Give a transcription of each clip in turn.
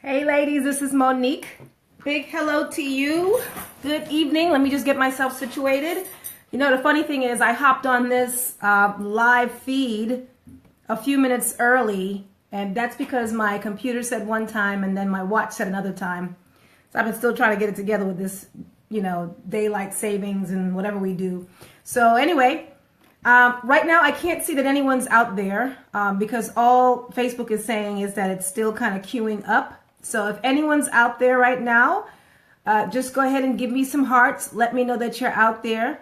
Hey ladies, this is Monique. Big hello to you. Good evening. Let me just get myself situated. You know, the funny thing is I hopped on this live feed a few minutes early, and that's because my computer said one time and then my watch said another time. So I've been still trying to get it together with this, daylight savings and whatever we do. So anyway, right now I can't see that anyone's out there because all Facebook is saying is that it's still kind of queuing up. So if anyone's out there right now, just go ahead and give me some hearts. Let me know that you're out there.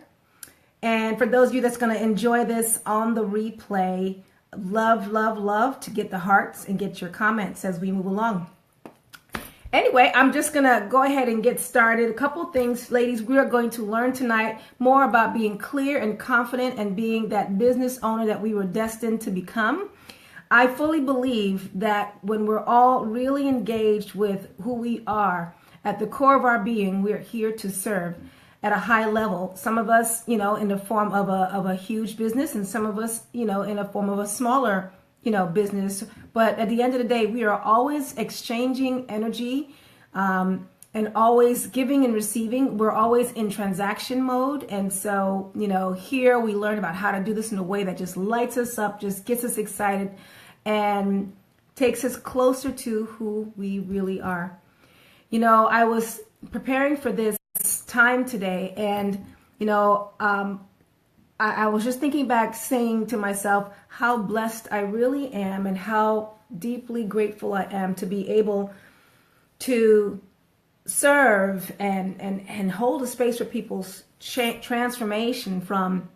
And for those of you that's going to enjoy this on the replay, love to get the hearts and get your comments as we move along. Anyway, I'm just going to go ahead and get started. A couple things, ladies. We are going to learn tonight more about being clear and confident and being that business owner that we were destined to become. I fully believe that when we're all really engaged with who we are, at the core of our being, we're here to serve at a high level. Some of us, in the form of a huge business, and some of us, in a form of a smaller, business. But at the end of the day, we are always exchanging energy and always giving and receiving. We're always in transaction mode. And so, here we learn about how to do this in a way that just lights us up, just gets us excited, and takes us closer to who we really are. I was preparing for this time today, and I was just thinking back, saying to myself how blessed I really am and how deeply grateful I am to be able to serve and hold a space for people's transformation from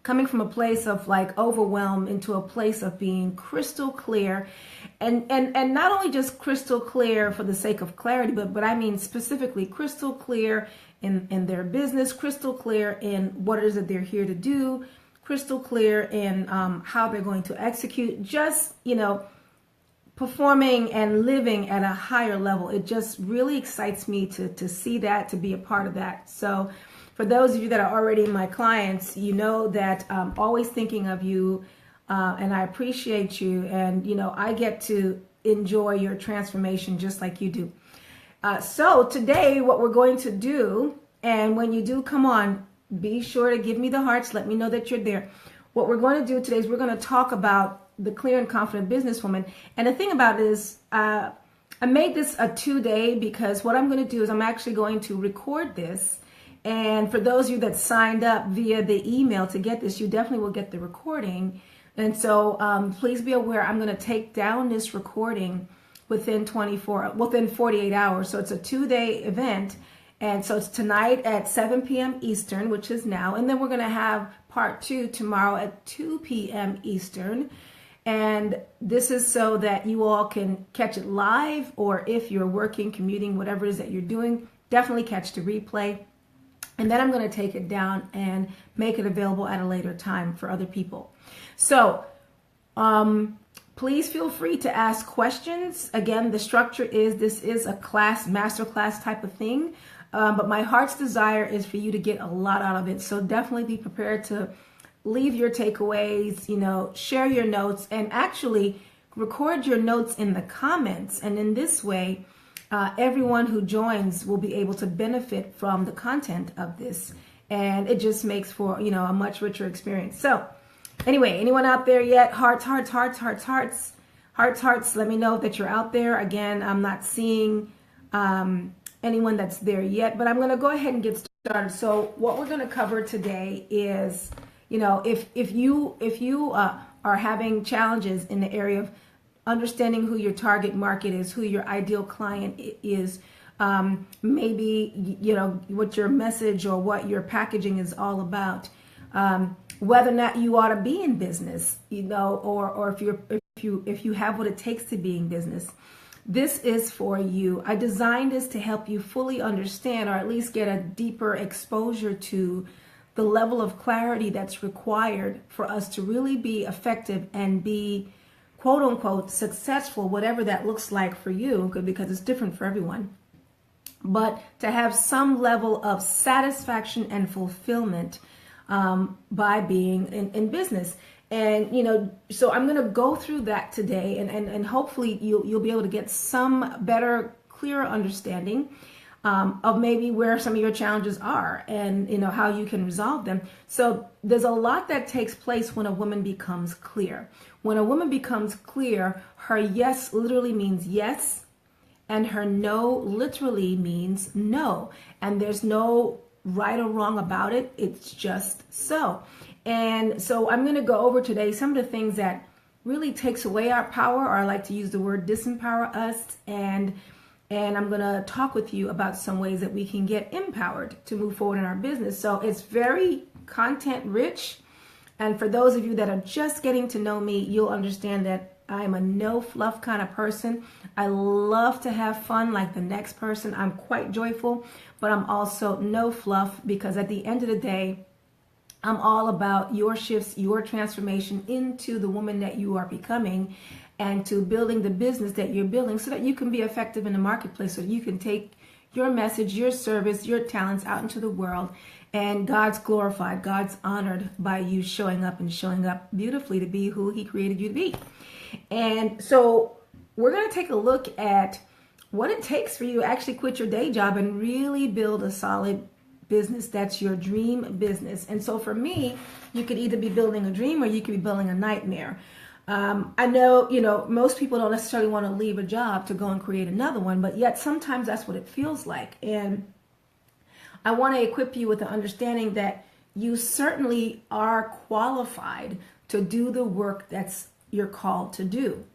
coming from a place of like overwhelm into a place of being crystal clear, and not only just crystal clear for the sake of clarity, but I mean specifically crystal clear in their business, crystal clear in what it is that they're here to do, crystal clear in how they're going to execute, just, performing and living at a higher level. It just really excites me to see that, to be a part of that. So for those of you that are already my clients, you know that I'm always thinking of you, and I appreciate you. And, I get to enjoy your transformation just like you do. So today what we're going to do, and when you do come on, be sure to give me the hearts. Let me know that you're there. What we're going to do today is we're going to talk about the clear and confident businesswoman. And the thing about it is, I made this a 2-day because what I'm going to do is I'm actually going to record this. And for those of you that signed up via the email to get this, you definitely will get the recording. And so please be aware, I'm going to take down this recording within 48 hours. So it's a 2-day event. And so it's tonight at 7 p.m. Eastern, which is now. And then we're going to have part 2 tomorrow at 2 p.m. Eastern. And this is so that you all can catch it live, or if you're working, commuting, whatever it is that you're doing, definitely catch the replay. And then I'm going to take it down and make it available at a later time for other people. So please feel free to ask questions. Again, the structure is, this is a class, masterclass type of thing. But my heart's desire is for you to get a lot out of it. So definitely be prepared to leave your takeaways, share your notes, and actually record your notes in the comments. And in this way, everyone who joins will be able to benefit from the content of this. And it just makes for, a much richer experience. So anyway, anyone out there yet? Hearts. Let me know that you're out there. Again, I'm not seeing anyone that's there yet, but I'm going to go ahead and get started. So what we're going to cover today is, if you are having challenges in the area of understanding who your target market is, who your ideal client is, maybe, what your message or what your packaging is all about, whether or not you ought to be in business, or if you have what it takes to be in business. This is for you. I designed this to help you fully understand, or at least get a deeper exposure to the level of clarity that's required for us to really be effective and be, quote unquote, successful, whatever that looks like for you, because it's different for everyone. But to have some level of satisfaction and fulfillment by being in business. And, so I'm going to go through that today, and hopefully you'll be able to get some better, clearer understanding of maybe where some of your challenges are, and, how you can resolve them. So there's a lot that takes place when a woman becomes clear. When a woman becomes clear, her yes literally means yes, and her no literally means no. And there's no right or wrong about it. It's just so. And so I'm going to go over today some of the things that really takes away our power, or I like to use the word disempower us. And I'm going to talk with you about some ways that we can get empowered to move forward in our business. So it's very content rich. And for those of you that are just getting to know me, you'll understand that I'm a no fluff kind of person. I love to have fun like the next person. I'm quite joyful, but I'm also no fluff, because at the end of the day, I'm all about your shifts, your transformation into the woman that you are becoming, and to building the business that you're building so that you can be effective in the marketplace, so that you can take your message, your service, your talents out into the world, and God's glorified, God's honored by you showing up beautifully to be who he created you to be. And so we're going to take a look at what it takes for you to actually quit your day job and really build a solid business that's your dream business. And so for me, you could either be building a dream or you could be building a nightmare. I know, most people don't necessarily want to leave a job to go and create another one, but yet sometimes that's what it feels like. And I want to equip you with the understanding that you certainly are qualified to do the work you're called to do.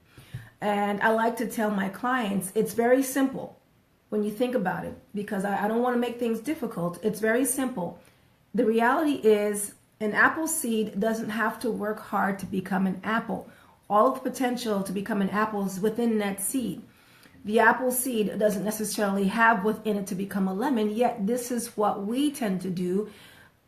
And I like to tell my clients, it's very simple when you think about it, because I don't want to make things difficult. It's very simple. The reality is, an apple seed doesn't have to work hard to become an apple. All of the potential to become an apple is within that seed. The apple seed doesn't necessarily have within it to become a lemon, yet this is what we tend to do.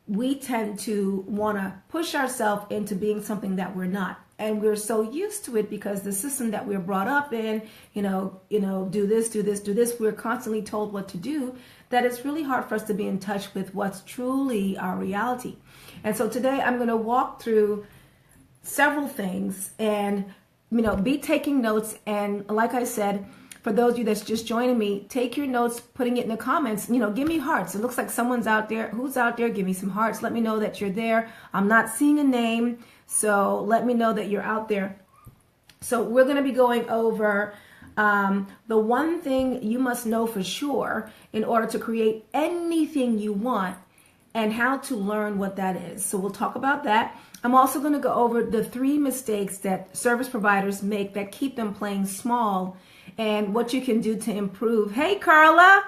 We tend to want to push ourselves into being something that we're not. And we're so used to it because the system that we're brought up in, do this. We're constantly told what to do, that it's really hard for us to be in touch with what's truly our reality. And so today I'm going to walk through several things and, be taking notes. And like I said, for those of you that's just joining me, take your notes, putting it in the comments, give me hearts. It looks like someone's out there. Who's out there? Give me some hearts. Let me know that you're there. I'm not seeing a name, so let me know that you're out there. So we're going to be going over the one thing you must know for sure in order to create anything you want, and how to learn what that is. So we'll talk about that. I'm also going to go over the 3 mistakes that service providers make that keep them playing small, and what you can do to improve. Hey, Carla,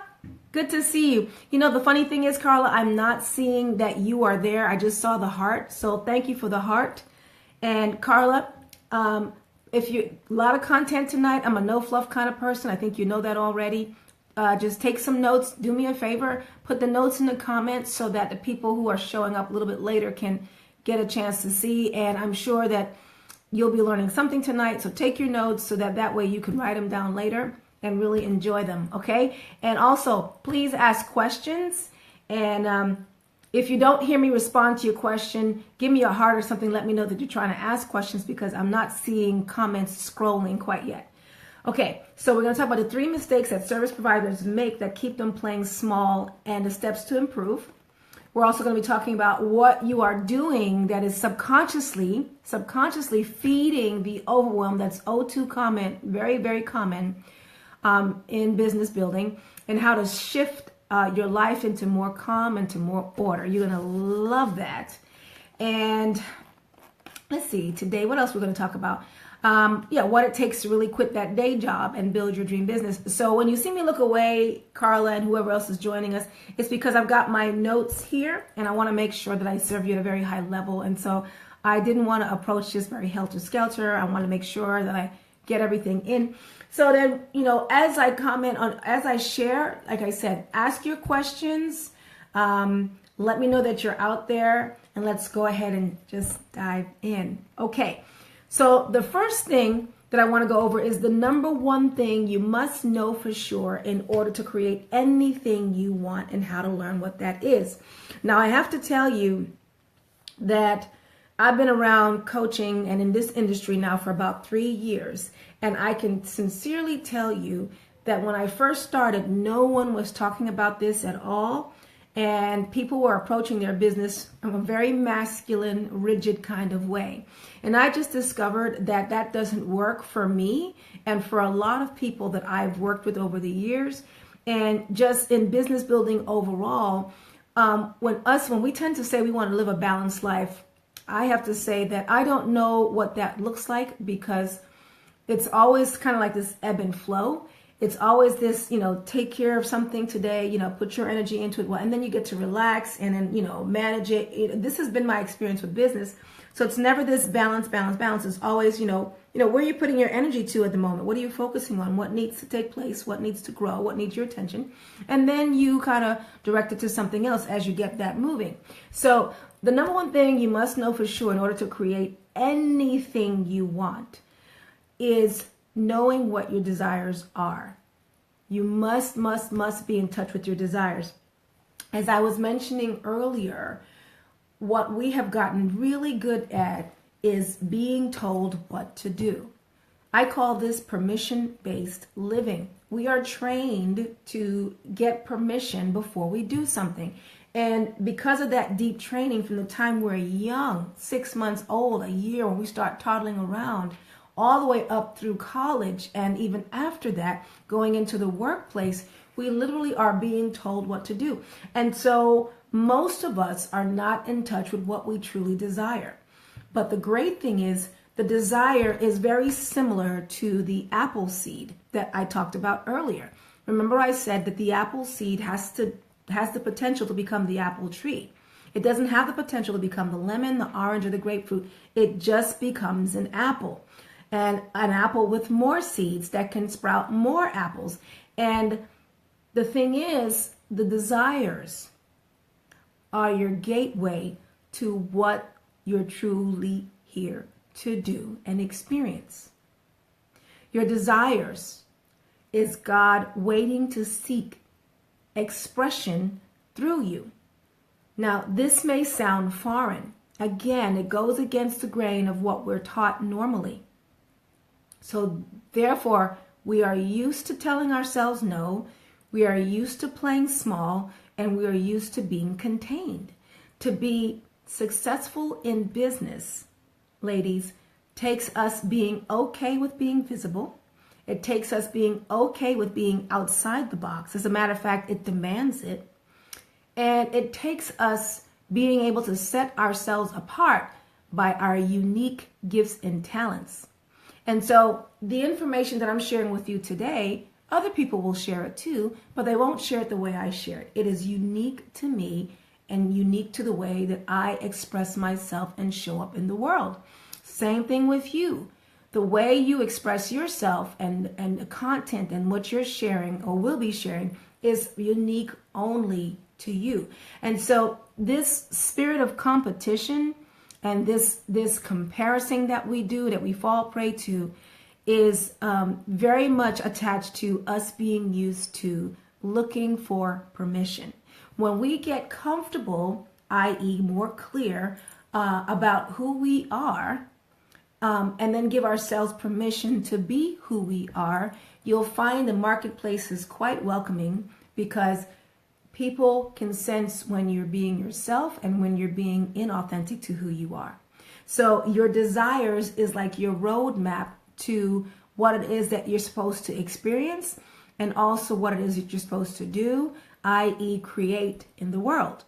good to see you. The funny thing is, Carla, I'm not seeing that you are there. I just saw the heart. So thank you for the heart. And Carla, if you a lot of content tonight, I'm a no fluff kind of person. I think you know that already. Just take some notes. Do me a favor. Put the notes in the comments so that the people who are showing up a little bit later can get a chance to see. And I'm sure that you'll be learning something tonight. So take your notes so that way you can write them down later and really enjoy them. Okay. And also, please ask questions. And if you don't hear me respond to your question, give me a heart or something. Let me know that you're trying to ask questions, because I'm not seeing comments scrolling quite yet. Okay, so we're going to talk about the 3 mistakes that service providers make that keep them playing small, and the steps to improve. We're also going to be talking about what you are doing that is subconsciously feeding the overwhelm. That's O2 common, very, very common in business building, and how to shift your life into more calm and to more order. You're going to love that. And let's see, today, what else we're going to talk about? What it takes to really quit that day job and build your dream business. So when you see me look away, Carla and whoever else is joining us, it's because I've got my notes here and I want to make sure that I serve you at a very high level. And so I didn't want to approach this very helter-skelter. I want to make sure that I get everything in. So then, as I share, like I said, ask your questions. Let me know that you're out there, and let's go ahead and just dive in. Okay. So the first thing that I want to go over is the number one thing you must know for sure in order to create anything you want, and how to learn what that is. Now, I have to tell you that I've been around coaching and in this industry now for about 3 years. And I can sincerely tell you that when I first started, no one was talking about this at all. And people were approaching their business in a very masculine, rigid kind of way. And I just discovered that that doesn't work for me and for a lot of people that I've worked with over the years. And just in business building overall, when we tend to say we want to live a balanced life, I have to say that I don't know what that looks like, because it's always kind of like this ebb and flow. It's always this, take care of something today, put your energy into it. Well, and then you get to relax and then, manage it. This has been my experience with business. So it's never this balance. It's always, where are you putting your energy to at the moment? What are you focusing on? What needs to take place? What needs to grow? What needs your attention? And then you kind of direct it to something else as you get that moving. So the number one thing you must know for sure in order to create anything you want is knowing what your desires are. You must be in touch with your desires. As I was mentioning earlier, what we have gotten really good at is being told what to do. I call this permission-based living. We are trained to get permission before we do something. And because of that deep training from the time we're young, 6 months old, a year, when we start toddling around, all the way up through college, and even after that, going into the workplace, we literally are being told what to do. And so most of us are not in touch with what we truly desire. But the great thing is, the desire is very similar to the apple seed that I talked about earlier. Remember I said that the apple seed has the potential to become the apple tree. It doesn't have the potential to become the lemon, the orange, or the grapefruit. It just becomes an apple. And an apple with more seeds that can sprout more apples. And the thing is, the desires are your gateway to what you're truly here to do and experience. Your desires is God waiting to seek expression through you. Now, this may sound foreign. Again, it goes against the grain of what we're taught normally. So therefore, we are used to telling ourselves no, we are used to playing small, and we are used to being contained. To be successful in business, ladies, takes us being okay with being visible. It takes us being okay with being outside the box. As a matter of fact, it demands it. And it takes us being able to set ourselves apart by our unique gifts and talents. And so the information that I'm sharing with you today, other people will share it too, but they won't share it the way I share it. It is unique to me and unique to the way that I express myself and show up in the world. Same thing with you. The way you express yourself and the content and what you're sharing or will be sharing is unique only to you. And so this spirit of competition and this comparison that we do, that we fall prey to, is very much attached to us being used to looking for permission. When we get comfortable, i.e. more clear about who we are, and then give ourselves permission to be who we are, you'll find the marketplace is quite welcoming, because people can sense when you're being yourself and when you're being inauthentic to who you are. So your desires is like your roadmap to what it is that you're supposed to experience, and also what it is that you're supposed to do, i.e. create in the world.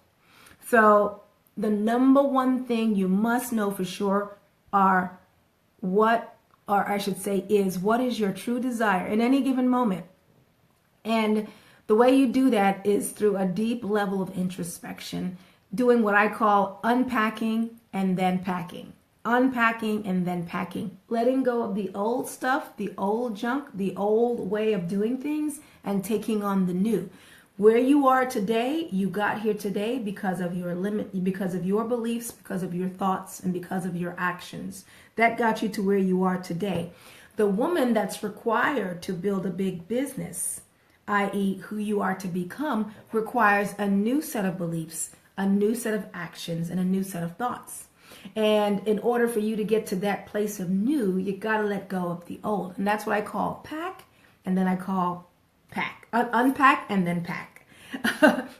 So the number one thing you must know for sure is what is your true desire in any given moment. And the way you do that is through a deep level of introspection, doing what I call unpacking and then packing. Unpacking and then packing. Letting go of the old stuff, the old junk, the old way of doing things, and taking on the new. Where you are today, you got here today because of your because of your beliefs, because of your thoughts, and because of your actions. That got you to where you are today. The woman that's required to build a big business, i.e. who you are to become, requires a new set of beliefs, a new set of actions, and a new set of thoughts. And in order for you to get to that place of new, you got to let go of the old. And that's what I call pack, and then I call pack. Unpack and then pack.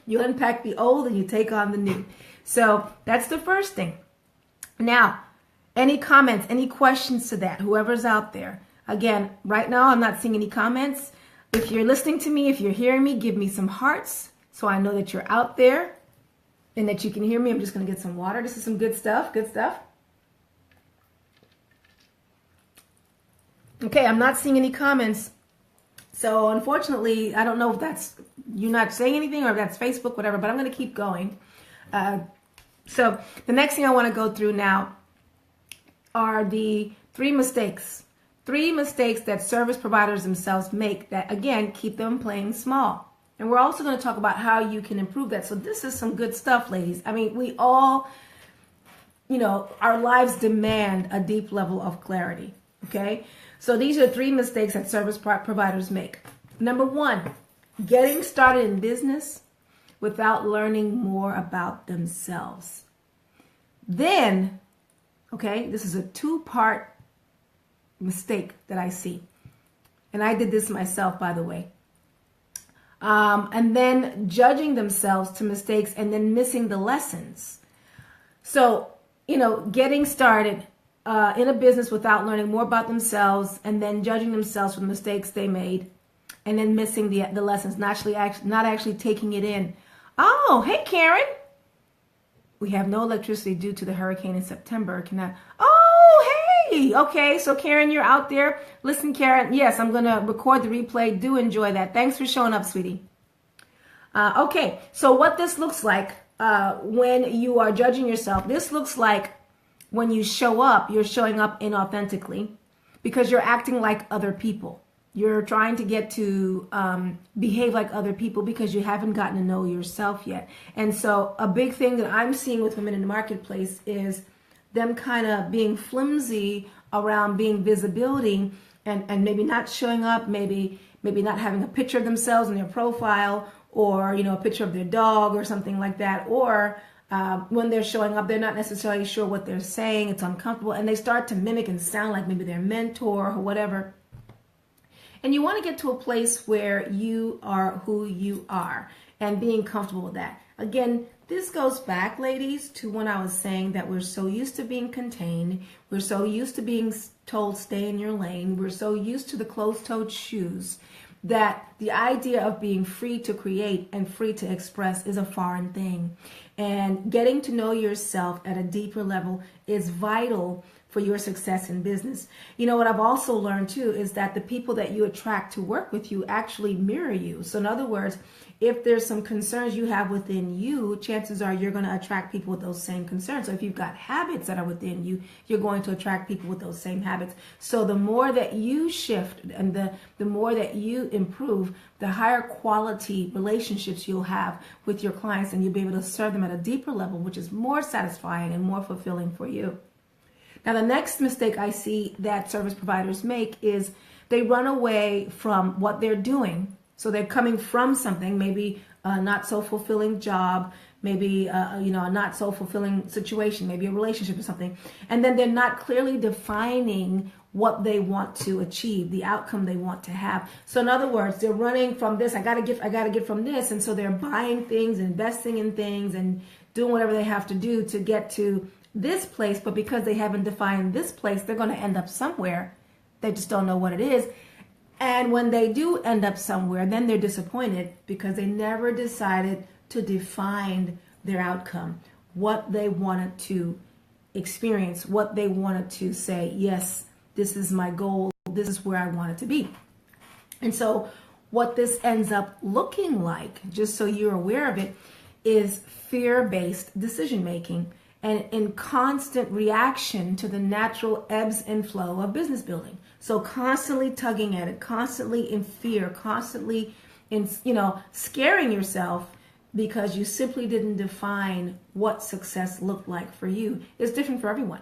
You unpack the old and you take on the new. So that's the first thing. Now, any comments, any questions to that, whoever's out there? Again, right now I'm not seeing any comments. If you're listening to me, if you're hearing me, give me some hearts so I know that you're out there and that you can hear me. I'm just going to get some water. This is some good stuff. Good stuff. Okay, I'm not seeing any comments. So unfortunately, I don't know if that's you're not saying anything or if that's Facebook, whatever, but I'm going to keep going. So the next thing I want to go through now are the 3 mistakes. 3 mistakes that service providers themselves make that, again, keep them playing small. And we're also going to talk about how you can improve that. So this is some good stuff, ladies. I mean, we all, our lives demand a deep level of clarity. Okay? So these are 3 mistakes that service providers make. Number 1, getting started in business without learning more about themselves. Then, okay, this is a 2-part mistake that I see. And I did this myself, by the way. And then judging themselves to mistakes and then missing the lessons. So, getting started in a business without learning more about themselves and then judging themselves for the mistakes they made and then missing the lessons, not actually taking it in. Oh, hey, Karen. We have no electricity due to the hurricane in September. Oh, hey. Okay, so Karen, you're out there. Listen, Karen, yes, I'm going to record the replay. Do enjoy that. Thanks for showing up, sweetie. Okay, so what this looks like when you are judging yourself, this looks like when you show up, you're showing up inauthentically because you're acting like other people. You're trying to get to behave like other people because you haven't gotten to know yourself yet. And so a big thing that I'm seeing with women in the marketplace is them kind of being flimsy around being visibility and maybe not showing up, maybe not having a picture of themselves in their profile or, a picture of their dog or something like that. Or when they're showing up, they're not necessarily sure what they're saying. It's uncomfortable. And they start to mimic and sound like maybe their mentor or whatever. And you want to get to a place where you are who you are and being comfortable with that. Again, this goes back, ladies, to when I was saying that we're so used to being contained. We're so used to being told stay in your lane. We're so used to the closed-toed shoes that the idea of being free to create and free to express is a foreign thing. And getting to know yourself at a deeper level is vital for your success in business. What I've also learned too is that the people that you attract to work with you actually mirror you. So in other words, if there's some concerns you have within you, chances are you're going to attract people with those same concerns. So if you've got habits that are within you, you're going to attract people with those same habits. So the more that you shift and the more that you improve, the higher quality relationships you'll have with your clients, and you'll be able to serve them at a deeper level, which is more satisfying and more fulfilling for you. Now, the next mistake I see that service providers make is they run away from what they're doing. So they're coming from something, maybe a not so fulfilling job, maybe a not so fulfilling situation, maybe a relationship or something, and then they're not clearly defining what they want to achieve, the outcome they want to have. So in other words, they're running from this. I gotta get from this, and so they're buying things, investing in things, and doing whatever they have to do to get to this place. But because they haven't defined this place, they're going to end up somewhere. They just don't know what it is. And when they do end up somewhere, then they're disappointed because they never decided to define their outcome, what they wanted to experience, what they wanted to say, yes, this is my goal, this is where I want it to be. And so what this ends up looking like, just so you're aware of it, is fear-based decision-making and in constant reaction to the natural ebbs and flow of business building. So constantly tugging at it, constantly in fear, constantly in, scaring yourself because you simply didn't define what success looked like for you. It's different for everyone.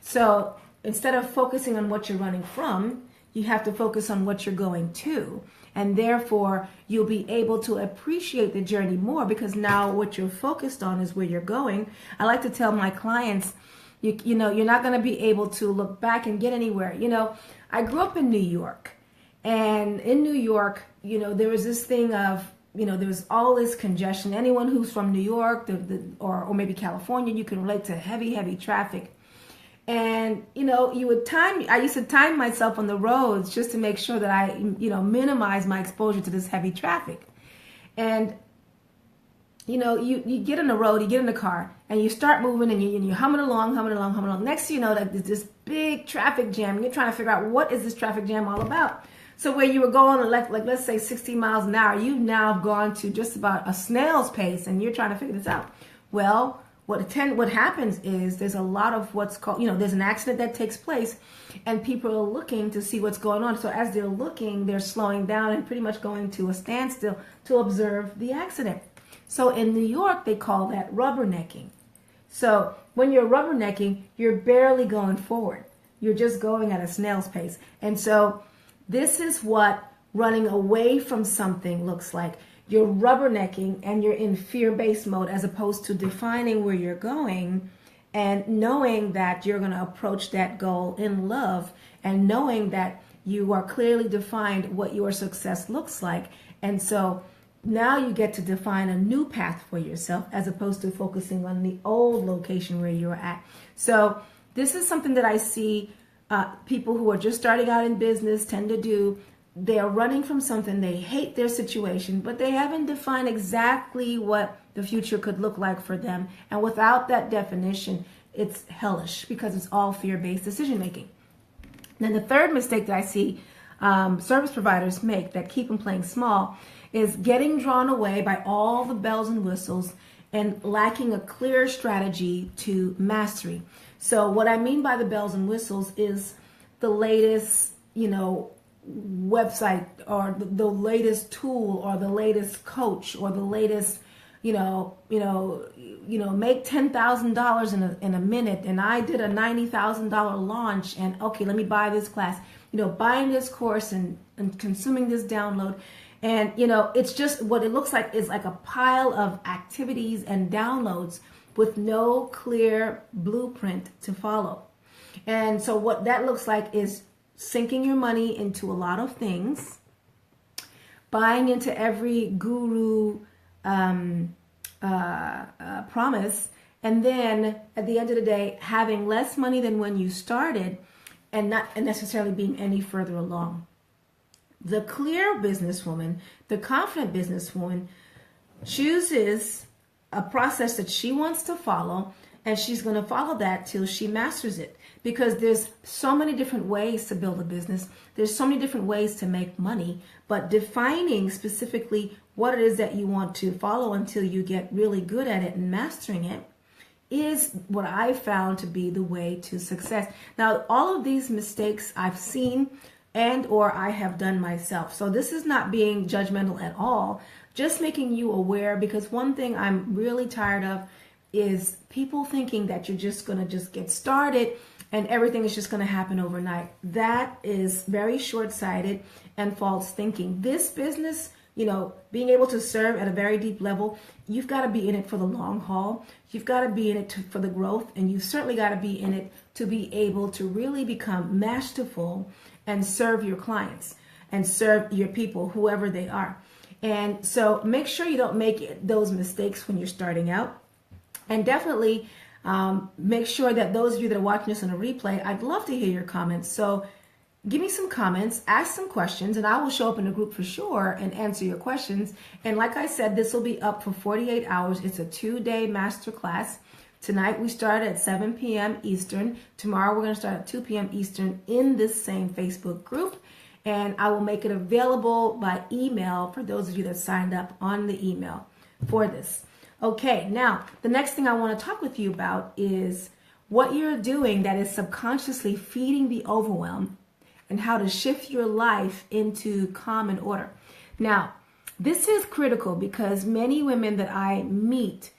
So instead of focusing on what you're running from, you have to focus on what you're going to. And therefore, you'll be able to appreciate the journey more because now what you're focused on is where you're going. I like to tell my clients You're not going to be able to look back and get anywhere. I grew up in New York, and in New York, there was this thing of, there was all this congestion. Anyone who's from New York, or maybe California, you can relate to heavy traffic. And, I used to time myself on the roads just to make sure that I, minimize my exposure to this heavy traffic. And, you get on the road, you get in the car, and you start moving, and you're humming along. Next thing you know, that there's this big traffic jam, and you're trying to figure out, what is this traffic jam all about? So where you were going, like let's say 60 miles an hour, you've now gone to just about a snail's pace, and you're trying to figure this out. Well, what happens is there's a lot of what's called, there's an accident that takes place, and people are looking to see what's going on. So as they're looking, they're slowing down and pretty much going to a standstill to observe the accident. So in New York, they call that rubbernecking. So when you're rubbernecking, you're barely going forward. You're just going at a snail's pace. And so this is what running away from something looks like. You're rubbernecking, and you're in fear-based mode, as opposed to defining where you're going and knowing that you're going to approach that goal in love, and knowing that you are clearly defined what your success looks like. And so now you get to define a new path for yourself, as opposed to focusing on the old location where you're at. So this is something that I see people who are just starting out in business tend to do. They are running from something. They hate their situation, but they haven't defined exactly what the future could look like for them. And without that definition, it's hellish, because it's all fear-based decision making. Then the third mistake that I see service providers make that keep them playing small is getting drawn away by all the bells and whistles and lacking a clear strategy to mastery. So what I mean by the bells and whistles is the latest, website, or the latest tool, or the latest coach, or the latest, make $10,000 in a minute, and I did a $90,000 launch, and okay, let me buy this class, buying this course and consuming this download. And, it's just, what it looks like is like a pile of activities and downloads with no clear blueprint to follow. And so what that looks like is sinking your money into a lot of things, buying into every guru promise, and then at the end of the day, having less money than when you started, and not necessarily being any further along. The clear businesswoman, the confident businesswoman, chooses a process that she wants to follow, and she's going to follow that till she masters it. Because there's so many different ways to build a business. There's so many different ways to make money. But defining specifically what it is that you want to follow until you get really good at it and mastering it is what I found to be the way to success. Now, all of these mistakes I've seen and or I have done myself. So this is not being judgmental at all. Just making you aware, because one thing I'm really tired of is people thinking that you're just going to just get started and everything is just going to happen overnight. That is very short-sighted and false thinking. This business, being able to serve at a very deep level, you've got to be in it for the long haul. You've got to be in it for the growth, and you've certainly got to be in it to be able to really become masterful and serve your clients and serve your people, whoever they are. And so make sure you don't make those mistakes when you're starting out. And definitely make sure that those of you that are watching this on a replay, I'd love to hear your comments. So give me some comments, ask some questions, and I will show up in the group for sure and answer your questions. And like I said, this will be up for 48 hours. It's a 2-day masterclass. Tonight we start at 7 p.m. Eastern. Tomorrow we're going to start at 2 p.m. Eastern in this same Facebook group. And I will make it available by email for those of you that signed up on the email for this. Okay, now the next thing I want to talk with you about is what you're doing that is subconsciously feeding the overwhelm and how to shift your life into calm and order. Now, this is critical because many women that I meet,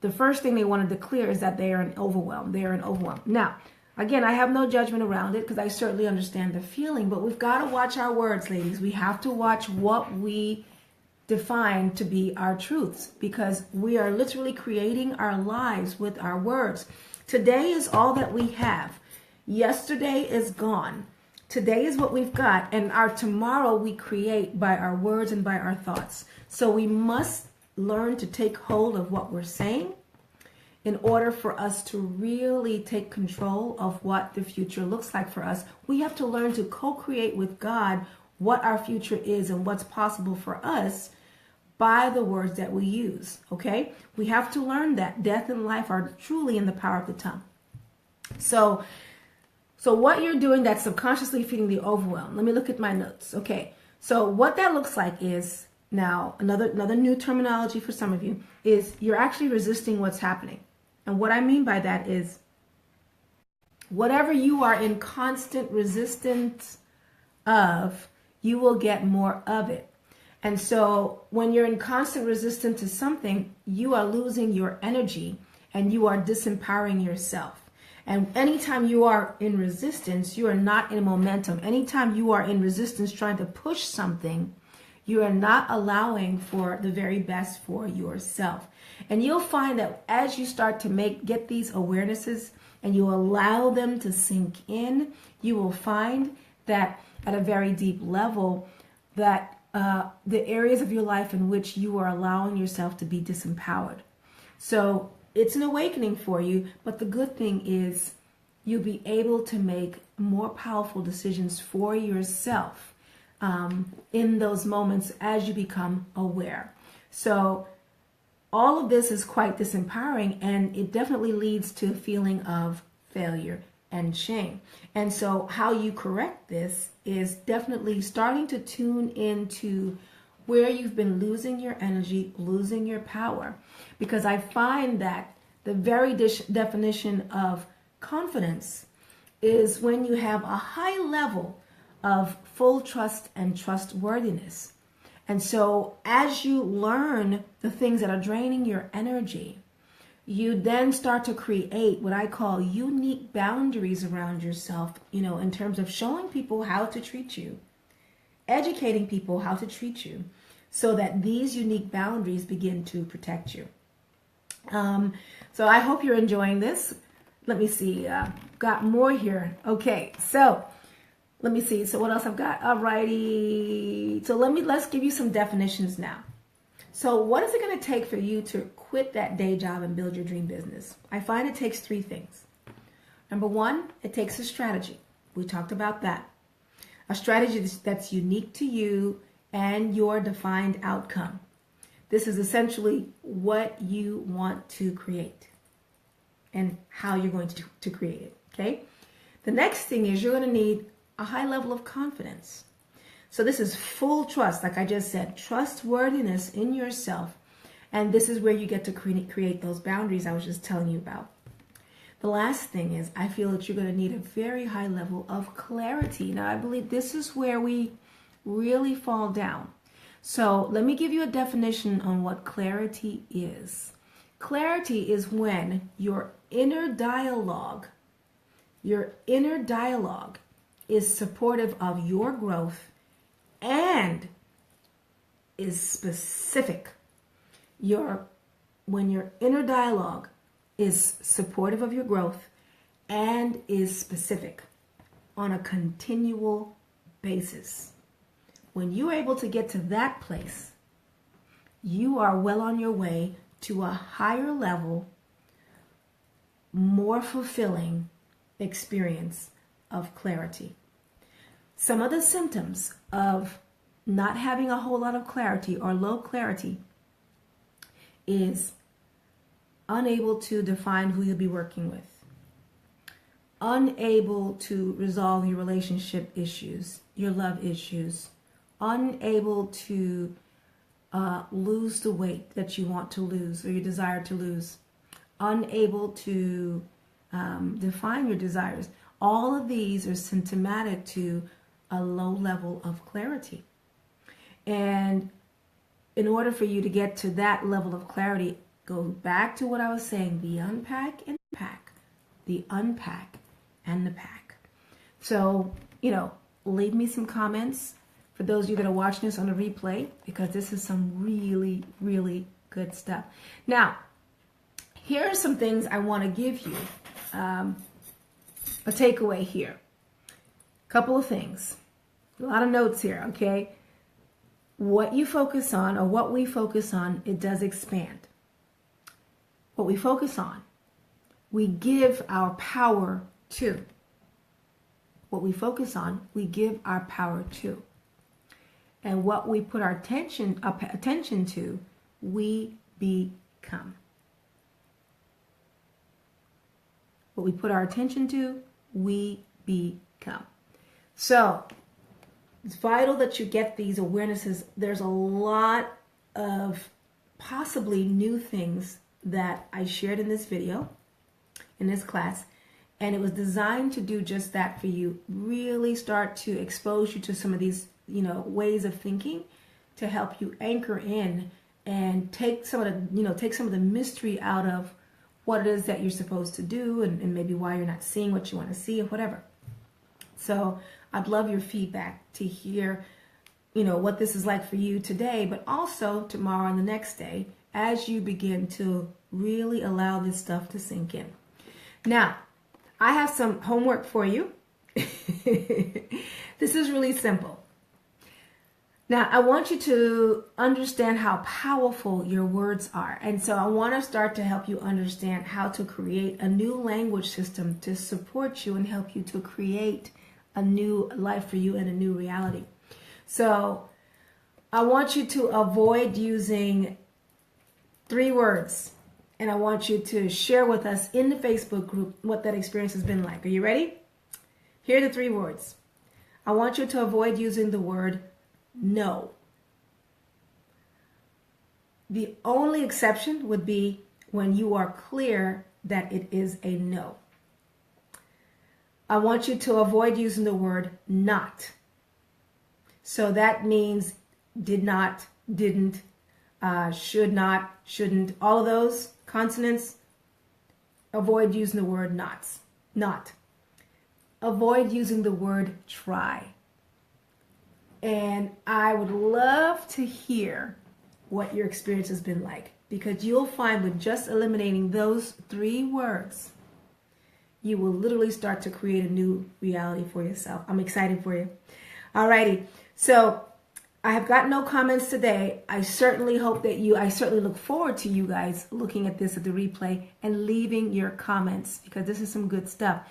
the first thing they want to declare is that they are in overwhelm. They are in overwhelm. Now, again, I have no judgment around it because I certainly understand the feeling, but we've got to watch our words, ladies. We have to watch what we define to be our truths, because we are literally creating our lives with our words. Today is all that we have. Yesterday is gone. Today is what we've got, and our tomorrow we create by our words and by our thoughts. So we must learn to take hold of what we're saying in order for us to really take control of what the future looks like for us. We have to learn to co-create with God what our future is and what's possible for us by the words that we use, okay? We have to learn that death and life are truly in the power of the tongue. So what you're doing that's subconsciously feeding the overwhelm. Let me look at my notes. Okay. So what that looks like is, now another new terminology for some of you, is you're actually resisting what's happening. And what I mean by that is whatever you are in constant resistance of, you will get more of it. And so when you're in constant resistance to something, you are losing your energy and you are disempowering yourself. And anytime you are in resistance, you are not in momentum. Anytime you are in resistance trying to push something, you are not allowing for the very best for yourself. And you'll find that as you start to get these awarenesses and you allow them to sink in, you will find that at a very deep level that the areas of your life in which you are allowing yourself to be disempowered. So it's an awakening for you, but the good thing is you'll be able to make more powerful decisions for yourself in those moments as you become aware. So all of this is quite disempowering, and it definitely leads to a feeling of failure and shame. And so how you correct this is definitely starting to tune into where you've been losing your energy, losing your power. Because I find that the very definition of confidence is when you have a high level of full trust and trustworthiness. And so as you learn the things that are draining your energy, you then start to create what I call unique boundaries around yourself, in terms of showing people how to treat you, educating people how to treat you, so that these unique boundaries begin to protect you. So I hope you're enjoying this. Let me see. Got more here. Okay, so let me see. So what else I've got? Alrighty. So let's give you some definitions now. So what is it going to take for you to quit that day job and build your dream business? I find it takes three things. Number one, it takes a strategy. We talked about that. A strategy that's unique to you and your defined outcome. This is essentially what you want to create and how you're going to create it, okay? The next thing is you're going to need a high level of confidence. So this is full trust, like I just said, trustworthiness in yourself. And this is where you get to create those boundaries I was just telling you about. The last thing is I feel that you're going to need a very high level of clarity. Now, I believe this is where we really fall down. So let me give you a definition on what clarity is. Clarity is when your inner dialogue is supportive of your growth and is specific. When your inner dialogue is supportive of your growth and is specific on a continual basis. When you're able to get to that place, you are well on your way to a higher level, more fulfilling experience of clarity. Some of the symptoms of not having a whole lot of clarity or low clarity is unable to define who you'll be working with, unable to resolve your relationship issues, your love issues, unable to lose the weight that you want to lose or you desire to lose, unable to define your desires. All of these are symptomatic to a low level of clarity. And in order for you to get to that level of clarity, go back to what I was saying, the unpack and the pack, the unpack and the pack. So, leave me some comments for those of you that are watching this on the replay, because this is some really, really good stuff. Now, here are some things I want to give you a takeaway here. Couple of things. A lot of notes here, okay? What you focus on, or what we focus on, it does expand. What we focus on, we give our power to. What we focus on, we give our power to. And what we put our attention to, we become. What we put our attention to, we become. So, it's vital that you get these awarenesses. There's a lot of possibly new things that I shared in this video, in this class, and it was designed to do just that for you. Really start to expose you to some of these, ways of thinking to help you anchor in and take some of the mystery out of what it is that you're supposed to do, and maybe why you're not seeing what you want to see, or whatever. So I'd love your feedback to hear, what this is like for you today, but also tomorrow and the next day as you begin to really allow this stuff to sink in. Now, I have some homework for you. This is really simple. Now, I want you to understand how powerful your words are. And so I want to start to help you understand how to create a new language system to support you and help you to create a new life for you and a new reality. So I want you to avoid using 3 words. And I want you to share with us in the Facebook group what that experience has been like. Are you ready? Here are the 3 words. I want you to avoid using the word no. The only exception would be when you are clear that it is a no. I want you to avoid using the word not. So that means did not, didn't, should not, shouldn't, all of those consonants. Avoid using the word not. Avoid using the word try. And I would love to hear what your experience has been like, because you'll find with just eliminating those 3 words, you will literally start to create a new reality for yourself. I'm excited for you. Alrighty. So I have got no comments today. I certainly look forward to you guys looking at this at the replay and leaving your comments, because this is some good stuff.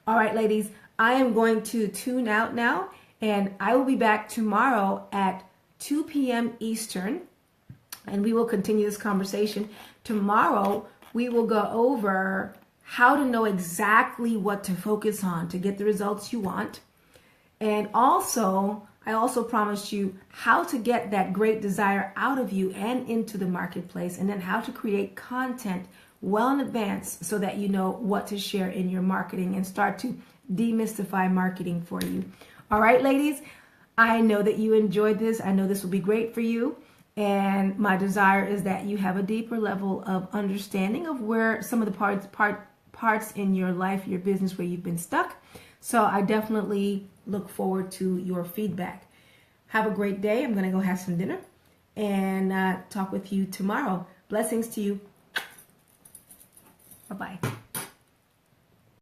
All right, ladies, I am going to tune out now, and I will be back tomorrow at 2 p.m. Eastern, and we will continue this conversation. Tomorrow, we will go over how to know exactly what to focus on to get the results you want. And also, I also promised you how to get that great desire out of you and into the marketplace, and then how to create content well in advance so that you know what to share in your marketing and start to demystify marketing for you. All right, ladies, I know that you enjoyed this. I know this will be great for you. And my desire is that you have a deeper level of understanding of where some of the parts in your life, your business, where you've been stuck. So I definitely look forward to your feedback. Have a great day. I'm going to go have some dinner and talk with you tomorrow. Blessings to you. Bye-bye.